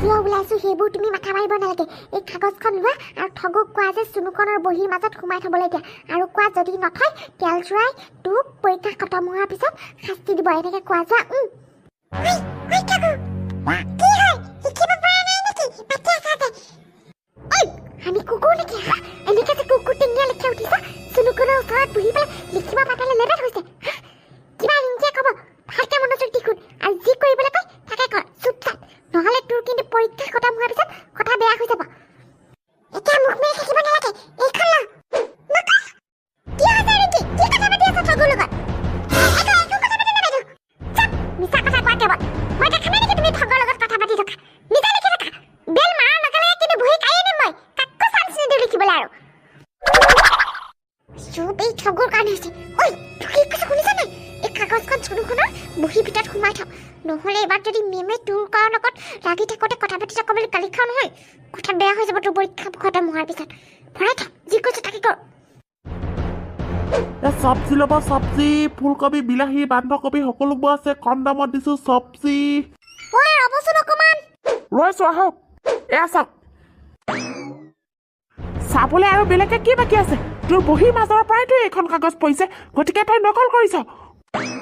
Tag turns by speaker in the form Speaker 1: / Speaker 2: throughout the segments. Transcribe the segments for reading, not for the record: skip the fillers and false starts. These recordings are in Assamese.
Speaker 1: কিয় ওলাইছো সেইবোৰ তুমি মাথা মাৰিব নালাগে। এই কাগজখন লোৱা আৰু ঠগক কোৱা যে চুনুকনৰ বহীৰ মাজত সোমাই থবলৈ দিয়া আৰু কোৱা যদি নথয় তেল চোৱাই তোক পৰীক্ষা খতম হোৱাৰ পিছত শাস্তি দিব এনেকে কোৱা যোৱা। আমি কুকুৰ নেকি? এনেকে যে কুকুৰ টেঙিয়া লিখি উঠিছা চুনুকনৰ ওচৰত বহি পেলাই লিখিব পাতালে লেবেট হৈছে। কিবা ইংকে ক'ব ভালকে মনোযোগ দি শুন আৰু যি কৰিবলৈ কয় তাকে কৰ চুপচাপ, নহ'লে তোৰ কিন্তু পৰীক্ষা খতম হোৱাৰ পিছত কথা বেয়া হৈ যাব। এতিয়া মুখ মেলি থাকিব নালাগে, এইখন ল। কি হৈছে ৰিকি? কি কথা পাতি আছা ঠগুৰ লগত? একো কথা পাতি নাপাতো। চুপ, মিছা কথা কোৱা কেৱল। মই দেখা নাই নেকি তুমি ঠগৰ লগত কথা পাতি থকা? মিছা লিখি থকা। বেল মাৰা নগ'লে কিন্তু বহি কাঢ়ি আনিম মই। কাকো চান্স নিদিওঁ লিখিবলৈ আৰু। চুপ, এই ঠগুৰ কাৰণে হৈছে। ঐ, তোক কি কৈছে শুনিছ নাই? এই কাগজখন চুনুখনৰ বহীৰ ভিতৰত সোমাই থ, নহ'লে এবাৰ যদি মেমে তোৰ কাৰণ লগত লাগি থাকোঁতে কথা পাতি থাকো বুলি গালি খাওঁ নহয়, কথা বেয়া হৈ যাব তোৰ পৰীক্ষা খতম হোৱাৰ পিছত। ভৰাই থ, যি কৈছে তাকে কৰ।
Speaker 2: চব্জি ল'ব, চব্জি, ফুলকবি, বিলাহী, বন্ধাকবি সকলোবোৰ আছে, কম দামত দিছোঁ চব্জি।
Speaker 1: ঐ ৰ'বচোন অকণমান।
Speaker 2: ৰৈছোঁ আহক। এয়া চাওক, চাবলৈ আৰু বেলেগে কি বাকী আছে? তোৰ বহীৰ মাজৰ পৰাইতো এইখন কাগজ পৰিছে, গতিকে তই নকল কৰিছ।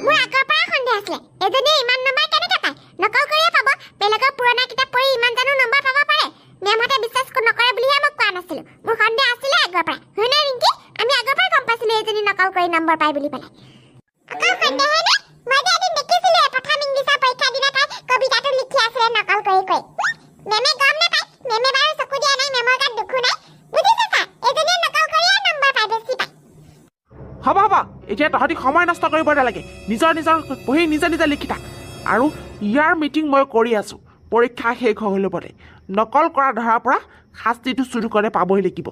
Speaker 1: মোৰ আগৰ পৰাই সন্দেহ আছিলে এজনীয়ে ইমান নম্বৰ কেনেকৈ পায়? নকল কৰিয়ে পাব। বেলেগৰ পুৰণা কিতাপ পঢ়ি ইমান জানো নম্বৰ পাব পাৰে? মেমহঁতে বিশ্বাস নকৰে বুলিহে মই কোৱা নাছিলোঁ। মোৰ সন্দেহ আছিলে আগৰ পৰাই, হয়নে ৰিংকি? আমি আগৰ পৰাই গম পাইছিলোঁ এজনী নকল কৰি নম্বৰ পায় বুলি পেলাই। অকল সন্দেহে নে? মই যে এদিন দেখিছিলোঁ প্ৰথম ইংলিছৰ পৰীক্ষাৰ দিনা তাই কবিতাটো লিখি আছিলে নকল কৰি কৰি। মেমে গম নাপায়, মেমে বাৰু চকু দিয়া নাই, মেমৰ গাত দুখো নাই। বুজিছে ছাৰ, এজনীয়ে নকল কৰিয়ে নম্বৰ পায়, বেছি পায়।
Speaker 2: হ'ব হ'ব, এতিয়া তহঁতি সময় নষ্ট কৰিব নালাগে। নিজৰ নিজৰ বহি নিজে নিজে লিখি থাক। আৰু ইয়াৰ মিটিং মই কৰি আছোঁ। পৰীক্ষা শেষ হৈ ল'বলে নকল কৰা ধৰাৰ পৰা শাস্তিটো চুনুকনে পাবই লাগিব।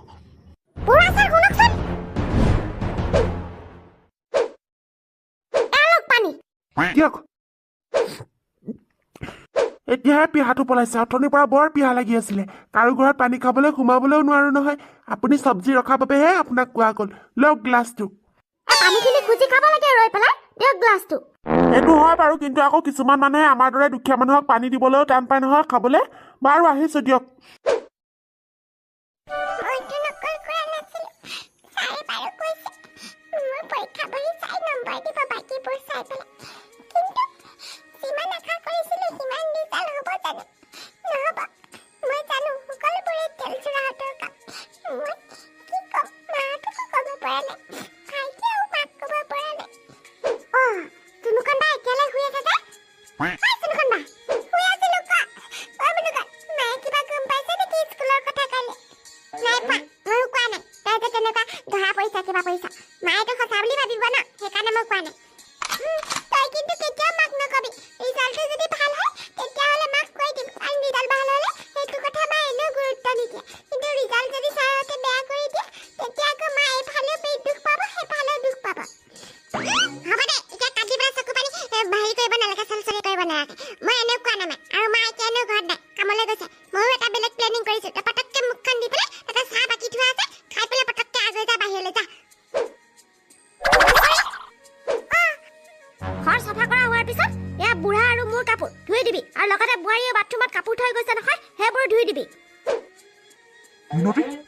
Speaker 2: দিয়ক। এতিয়াহে পিহাটো পলাইছে, অথনিৰ পৰা বৰ পিহা লাগি আছিলে। কাৰো ঘৰত পানী খাবলৈ সোমাবলৈও নোৱাৰো নহয়। আপুনি চব্জি ৰখাৰ বাবেহে আপোনাক কোৱা গ'ল। লওক গ্লাছটো।
Speaker 1: পানীখিনি খুজি খাব লাগে ৰৈ পেলাই, দিয়ক গ্লাছটো।
Speaker 2: সেইটো হয় বাৰু, কিন্তু আকৌ কিছুমান মানুহে আমাৰ দৰে দুখীয়া মানুহক পানী দিবলৈও টান পায় নহয় খাবলৈ। বাৰু আহিছোঁ দিয়ক।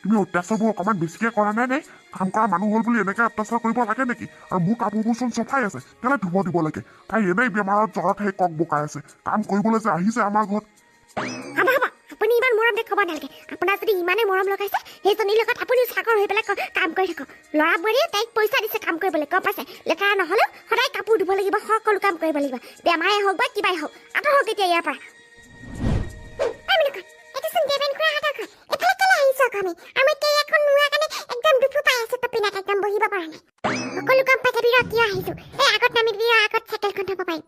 Speaker 2: তুমি অত্যাচাৰবোৰ অকণমান বেছিকে কৰা নাই নে? কাম কৰা মানুহ হ'ল বুলি এনেকে অত্যাচাৰ কৰিব লাগে নেকি? আৰু মোৰ কাপোৰবোৰচোন চফাই আছে, কেলে ধুব দিব লাগে? তাই এনেই বেমাৰত জ্বৰত সেই কক বোকাই আছে, কাম কৰিবলৈ যে আহিছে আমাৰ ঘৰত।
Speaker 1: আপুনি ইমান মৰম দেখুৱাব নালাগে। আপোনাৰ যদি ইমানেই মৰম লগাইছে সেইজনীৰ লগত আপুনি চাকৰ হৈ পেলাই কাম কৰি থাকক। ল'ৰা বোৱাৰীয়ে তাইক পইচা দিছে কাম কৰিবলৈ, গম পাইছে? লেতেৰা নহ'লেও সদায় কাপোৰ ধুব লাগিব, সকলো কাম কৰিব লাগিব। বেমাৰে হওক বা কিবাই হওক, আঁতৰক এতিয়া ইয়াৰ পৰা। সকলো কাম পাই যাবি ৰ, কিয় আহিছো? এই আগত নামি দিবি, আগত চাইকেলখন থব পাৰিম।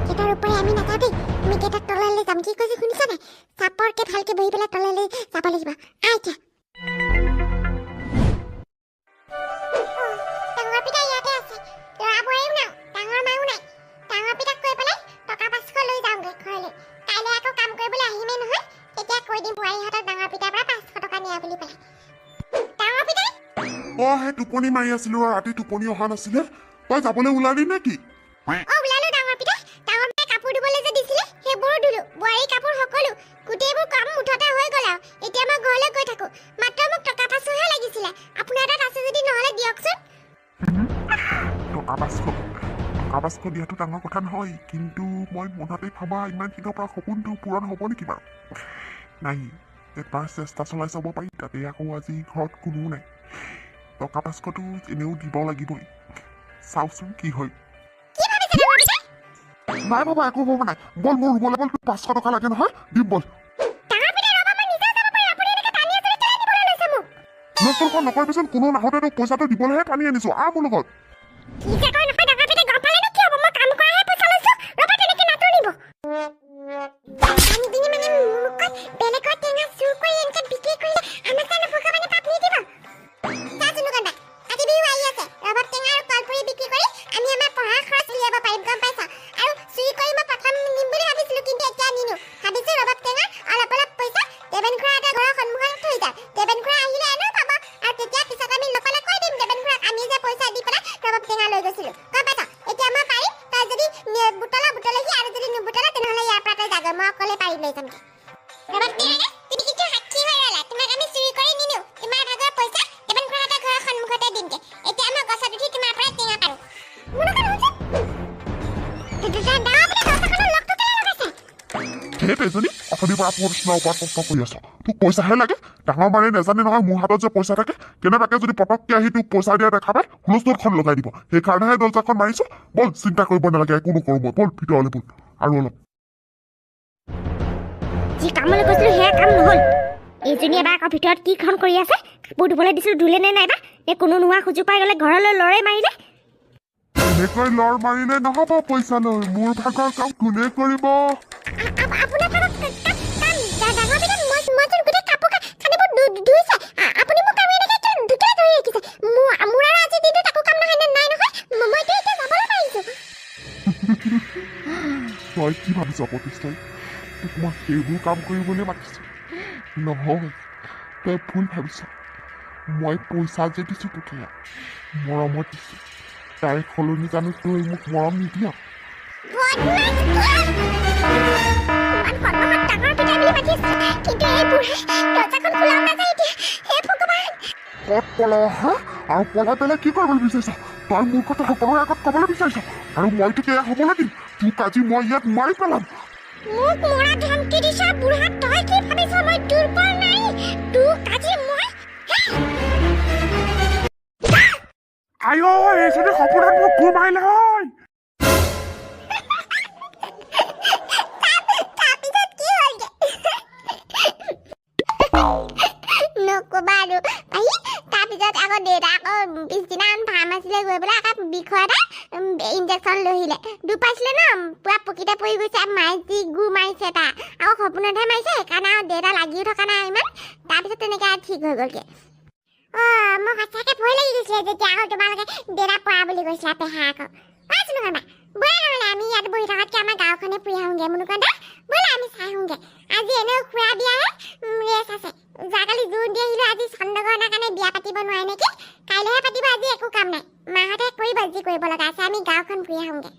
Speaker 1: গেটৰ ওপৰে আমি নাযাওঁ দেই, আমি গেটৰ তললৈ যাম। কি কৈছে শুনিছ নাই? চাপৰকে ভালকে বহি পেলাই তললৈ যাব লাগিব। এতিয়া ডাঙৰ পিতা ইয়াতে আছে, ল'ৰা বোৱাৰীও নাই, ডাঙৰ মাও নাই। ডাঙৰ পিতাক কৈ পেলাই টকা 500 লৈ যাওঁগে ঘৰলৈ। কাইলৈ আকৌ কাম কৰিবলৈ আহিমেই নহয়, তেতিয়া কৈ দিম বোৱাৰীহঁতক ডাঙৰ পিতাৰ পৰা 500 টকা নিয়া বুলি পেলাই। ডাঙৰ পিতাই
Speaker 2: সেই টোপনি মাৰি আছিলো, ৰাতি টোপনি অহা নাছিলে। তই যাবলৈ ওলালি নে কি?
Speaker 1: ওলালো মোৰ কাম মুঠতে হৈ গ'ল আৰু এতিয়া মই ঘৰলৈ গৈ থাকো মাত্ৰ মোক টকা 500হে লাগিছিলে আপোনাৰ তাত আছে যদি নহলে দিয়কচোন
Speaker 3: টকা পাঁচশ দিয়াটো ডাঙৰ কথা নহয় কিন্তু মই মনতে ভাবা ইমান দিনৰ পৰা সপোনটো পূৰণ হ'ব নেকি বাৰু নাই এবাৰ চেষ্টা চলাই চাব পাৰি তাতে আকৌ আজি ঘৰত কোনো নাই টকা 500টো এনেও দিব লাগিবই চাওচোন কি হয় নাই বাবা একো হ'ব নাই বল মোৰ ৰুবলৈ বল 500 টকা লাগে নহয় দিম বল নকৰখন নকৰিবিচোন কোনো নাহোঁতে তোক পইচাটো দিবলৈহে টানি আনিছো মোৰ লগত এজনী অথনিৰ পৰা প্ৰশ্নৰ ওপৰত প্ৰশ্ন কৰি আছ তোক পইচাহে লাগে ডাঙৰ মানে নাজানে নহয় মোৰ হাতত যে পইচা থাকে কেনেবাকে যদি পটককে আহি তোক পইচা দিয়া দেখা পায় হুলস্থুলখন লগাই দিব সেইকাৰণেহে দৰ্জাখন মাৰিছো বল চিন্তা কৰিব নালাগে একো নকৰো মই বল ভিতৰলৈ বল আৰু অলপ
Speaker 1: যি কামলৈ গৈছিলো সেয়া কাম নহল এইজনী এবাৰ আকৌ ভিতৰত কি খন কৰি আছে কাপোৰ ধুবলৈ দিছিলো ধুলে নে নাইবা কোনো নোহোৱা সুযোগ পাই গ'লে ঘৰলৈ লৰাই মাৰিলে
Speaker 3: এনেকৈ লৰ মাৰিলে নহ'ব পইচা লৈ মোৰ ভাগৰ কাম কোনে কৰিব
Speaker 1: আপোনাৰ কাম ডাঙৰ বিটা মই গোটেই কাপোৰ কানিবোৰ ধুইছে আপুনি মোক কাম এনেকৈ ধুকে ধৰি ৰাখিছে মোৰ আৰু আজি দিনটো একো কাম নহয় নাই নহয় মইতো এতিয়া যাবলৈ পাৰিছো
Speaker 3: তই কি ভাবিছ প্ৰতিষ্ঠাই তোক মই সেইবোৰ কাম কৰিবলৈ মাতিছো নহয় তই ভুল ভাবিছ মই পইচা যে দিছোঁ তোকে মৰমত দিছোঁ তাই সলনি জানো তই মোক মৰম নিদিয়া ক'ত পলাৱ হা আৰু পলাই পেলাই কি কৰিবলৈ বিচাৰিছ তই মোৰ কথা সকলোৰে আগত ক'বলৈ বিচাৰিছ আৰু মই তোক এয়া হ'বলৈ দিম তোক আজি মই ইয়াত মাৰি পেলাম
Speaker 1: মোক মৰা ধমকি দিছা বুঢ়া তই কি ভাবিছ মই দুৰ্বল নাই তোক আজি মই
Speaker 3: আইঅ এইজনী সপোনত মোক ঘুম আহিলে হয়
Speaker 1: নকবা আৰু ভাই তাৰপিছত আকৌ দেউতা আকৌ পিছদিনাখন ফাৰ্মাচীলৈ গৈ পেলাই আকৌ বিষৰ এটা ইনজেকশ্যন লৈ আহিলে দুখ পাইছিলে ন পুৰা পকিতে পৰি গৈছে মায়ে যি গু মাৰিছে তাৰ আকৌ সপোনতহে মাৰিছে সেইকাৰণে আৰু দেউতা লাগিও থকা নাই ইমান তাৰপিছত তেনেকৈ ঠিক হৈ গ'লগৈ মই সঁচাকৈ ভয় লাগি গৈছিলে যেতিয়া আকৌ তোমালোকে দেউতা পৰা বুলি কৈছিলা পেহা আকৌ পাইছোঁ নহ'বা ব'লা নহ'লে আমি ইয়াত বহি থকাতকৈ আমাৰ গাঁওখনে ফুৰি আহোঁগৈ মুনুকন্দা ব'লা আমি চাই আহোঁগৈ আজি এনেও খুৰা বিয়াহে ৰেচ আছে যোৱাকালি জোৰ দি আহিলোঁ আজি চন্দ্ৰগ্ৰহণৰ কাৰণে বিয়া পাতিব নোৱাৰে নেকি কাইলৈহে পাতিব আজি একো কাম নাই মাহঁতে কৰিব যি কৰিব লগা আছে আমি গাঁওখন ফুৰি আহোঁগৈ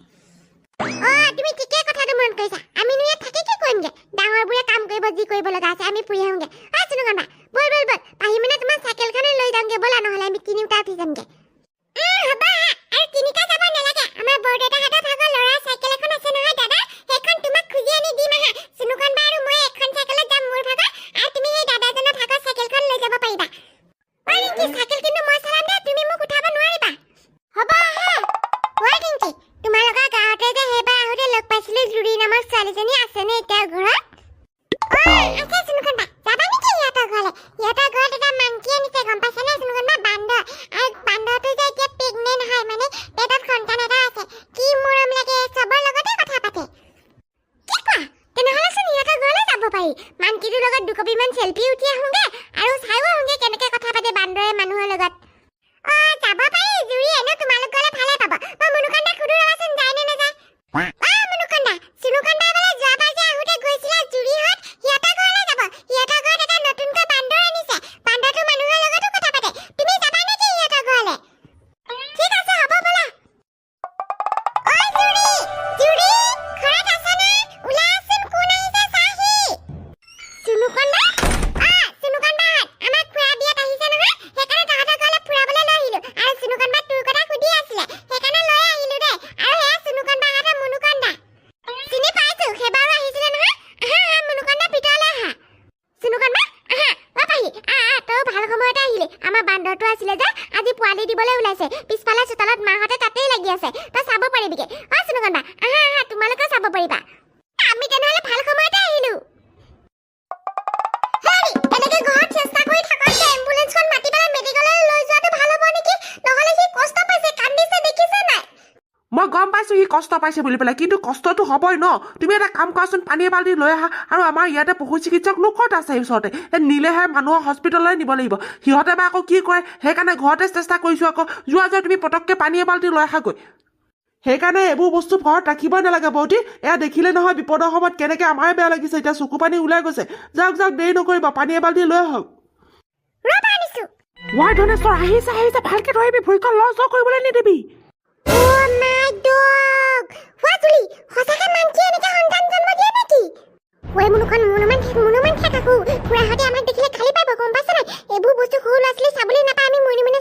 Speaker 1: তুমি ঠিকেই কথাটো মনত কৰিছা আমিনো ইয়াত থাকি কি কৰিমগৈ ডাঙৰবোৰে কাম কৰিব যি কৰিব লগা আছে আমি ফুৰি আহোঁগৈ চুনুকন্দা ব'ল ব'ল ব'ল পাহিমিনে তোমাৰ চাইকেলখনে লৈ যাওঁগৈ ব'লা নহ'লে আমি তিনিওটা উঠি যামগৈ হ'ব আৰু তিনিটা যাব নালাগে আমাৰ বৰদেউতাহঁতৰ ভাগৰ ল'ৰা চাইকেল এখন আছে নহয় দাদা সেইখন তোমাক খুজি আনি দিম আহা চুনুকন্দা আৰু মই এখন চাইকেলত যাম মোৰ ভাগৰ আৰু তুমি সেই দাদাজনৰ ভাগৰ চাইকেলখন লৈ যাব পাৰিবা ৰিংকি চাইকেল কিন্তু মই চলাম দে তুমি মোক উঠাব নোৱাৰিবা হ'ব আহা ৰিংকি তোমালোকৰ গাঁৱতে যে সেইবাৰ আহোঁতে লগ পাইছিলোঁ জুৰি নামৰ ছোৱালীজনী আছেনে এতিয়া ঘৰত আছে চুনুকন্দা যাবা নেকি সিহঁতৰ ঘৰলৈ সিহঁতৰ ঘৰত এটা মাংকি আনিছে গম পাইছানে চুনুকন্দা বান্দৰ আৰু বান্দৰটো যে এতিয়া প্ৰেগনেণ্ট হয় মানে পেটত সন্তান এটা আছে কি মোৰ যে আজি পোৱালি দিবলৈ ওলাইছে পিছফালে চোতালত মাহঁতে তাতেই লাগি আছে তই চাব পাৰিবিগে চুনুকণবা আহা আহা তোমালোকেও চাব পাৰিবা আমি তেনেহ'লে ভাল সময়তে আহিলো এনেকে ঘৰত চেষ্টা কৰি থাকোঁতে এম্বুলেন্সখন মাতি পেলাই মেডিকেললৈ লৈ যোৱাটো ভাল হ'ব নেকি নহ'লে সি কষ্ট পাইছে কান্দিছে দেখিছে নাই
Speaker 2: মই গম পাইছোঁ সি কষ্ট পাইছে বুলি পেলাই কিন্তু কষ্টটো হ'বই ন তুমি এটা কাম কৰাচোন পানী এবাল্টি লৈ আহা আৰু আমাৰ ইয়াতে পশু চিকিৎসক লোক ক'ত আছে ওচৰতে নিলেহে মানুহৰ হস্পিটেললৈ নিব লাগিব সিহঁতে বা আকৌ কি কৰে সেইকাৰণে ঘৰতে চেষ্টা কৰিছোঁ আকৌ যোৱা তুমি পটককৈ পানী এবাল্টি লৈ আহাগৈ সেইকাৰণে এইবোৰ বস্তু ঘৰত ৰাখিবই নালাগে বৌতি এয়া দেখিলে নহয় বিপদৰ সময়ত কেনেকৈ আমাৰে বেয়া লাগিছে এতিয়া চকু পানী ওলাই গৈছে যাওক দেৰি নকৰিবা পানী এবাল্টি লৈ আহক ৱাই ধনেশ্বৰ আহিছে ভালকৈ ধৰিবি ভৰিখন লছ কৰিবলৈ নিদিবি
Speaker 1: Oh my dog! Wajuli, hosaka manchi enike hontan janmo diye neki? Hoy munukon monument thakaku. Pura hate amak dekhile khali paibo gom paisa nai. Ebu bostu hol asli sabule napai ami moni mone